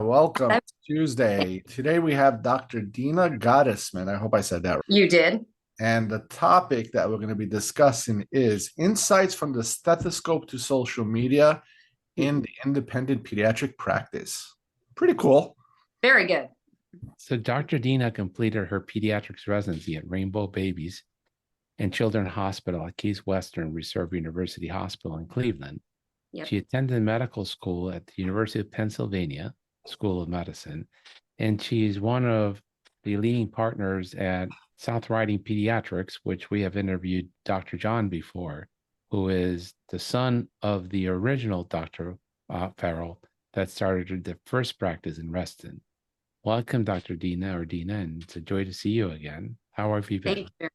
Welcome. It's Tuesday. Today we have Dr. Dina Gottesman. I hope I said that right. You did. And the topic that we're going to be discussing is insights from the stethoscope to social media in the independent pediatric practice. Pretty cool. Very good. So Dr. Dina completed her pediatrics residency at Rainbow Babies and Children's Hospital at Case Western Reserve University Hospital in Cleveland. Yep. She attended medical school at the University of Pennsylvania School of Medicine, and she's one of the leading partners at South Riding Pediatrics, which we have interviewed Dr. John before, who is the son of the original Dr. Farrell that started the first practice in Reston. Welcome, Dr. Dina or Dina, and it's a joy to see you again. How have you been? Thank you.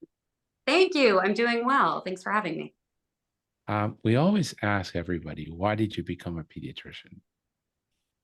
Thank you. I'm doing well. Thanks for having me. We always ask everybody, why did you become a pediatrician?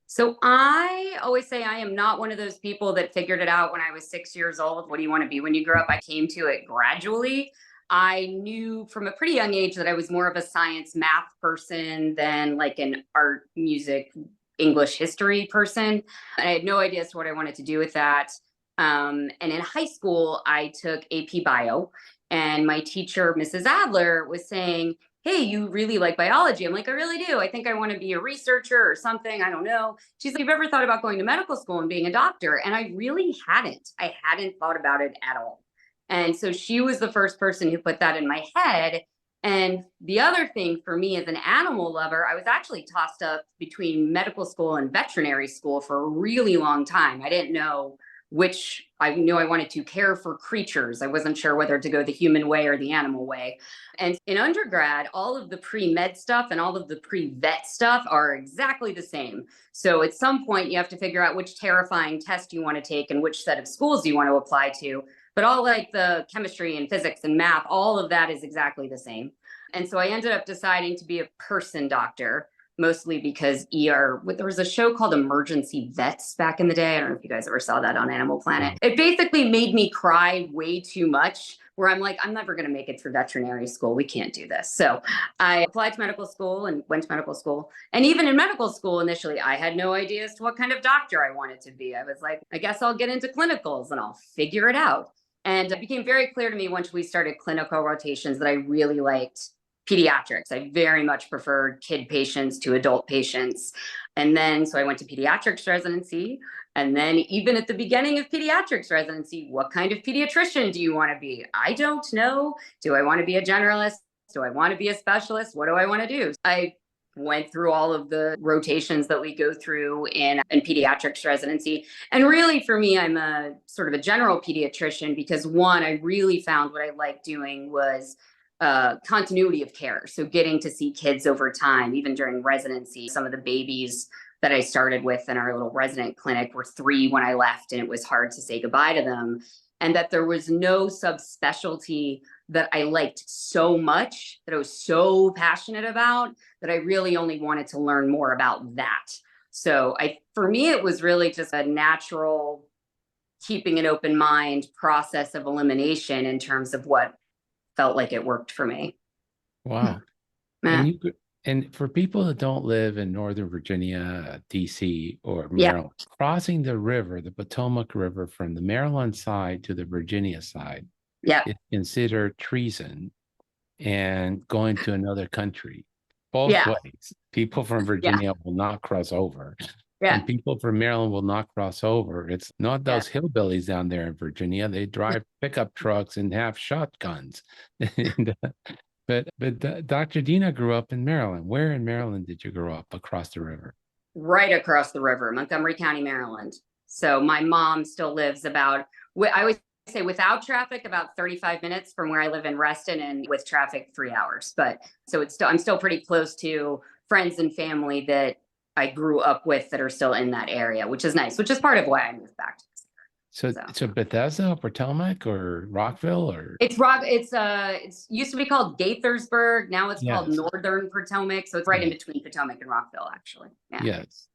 So I always say I am not one of those people that figured it out when I was 6 years old. What do you want to be when you grow up? I came to it gradually. I knew from a pretty young age that I was more of a science math person than like an art, music, English history person. And I had no idea as to what I wanted to do with that. And in high school, I took AP Bio, and my teacher, Mrs. Adler, was saying, hey, you really like biology. I'm like, I really do. I think I want to be a researcher or something. I don't know. She's like, you've ever thought about going to medical school and being a doctor? And I really hadn't. I hadn't thought about it at all. And so she was the first person who put that in my head. And the other thing for me as an animal lover, I was actually tossed up between medical school and veterinary school for a really long time. I didn't know which. I knew I wanted to care for creatures. I wasn't sure whether to go the human way or the animal way. And in undergrad, all of the pre-med stuff and all of the pre-vet stuff are exactly the same. So at some point you have to figure out which terrifying test you want to take and which set of schools you want to apply to. But all like the chemistry and physics and math, all of that is exactly the same. And so I ended up deciding to be a person doctor, mostly because there was a show called Emergency Vets back in the day. I don't know if you guys ever saw that on Animal Planet. It basically made me cry way too much, where I'm like, I'm never going to make it through veterinary school. We can't do this. So I applied to medical school and went to medical school. And even in medical school, initially, I had no idea as to what kind of doctor I wanted to be. I was like, I guess I'll get into clinicals and I'll figure it out. And it became very clear to me once we started clinical rotations that I really liked pediatrics. I very much preferred kid patients to adult patients. And then, so I went to pediatrics residency. And then even at the beginning of pediatrics residency, what kind of pediatrician do you want to be? I don't know. Do I want to be a generalist? Do I want to be a specialist? What do I want to do? I went through all of the rotations that we go through in pediatrics residency. And really for me, I'm a sort of a general pediatrician because one, I really found what I liked doing was continuity of care. So getting to see kids over time, even during residency. Some of the babies that I started with in our little resident clinic were 3 when I left, and it was hard to say goodbye to them. And that there was no subspecialty that I liked so much, that I was so passionate about, that I really only wanted to learn more about that. So for me, it was really just a natural keeping an open mind process of elimination in terms of what felt like it worked for me. Wow. And for people that don't live in Northern Virginia, DC, or Maryland, crossing the river, the Potomac River, from the Maryland side to the Virginia side is considered treason and going to another country. Both ways. People from Virginia will not cross over. And people from Maryland will not cross over. It's not those hillbillies down there in Virginia. They drive pickup trucks and have shotguns. But Dr. Dina grew up in Maryland. Where in Maryland did you grow up across the river? Right across the river, Montgomery County, Maryland. So my mom still lives I always say without traffic, about 35 minutes from where I live in Reston, and with traffic, 3 hours. But so I'm still pretty close to friends and family that I grew up with that are still in that area, which is nice, which is part of why I moved back to this area. So Bethesda, Potomac, or Rockville, or it's used to be called Gaithersburg. Now it's called Northern Potomac. So it's right in between Potomac and Rockville, actually. Yes.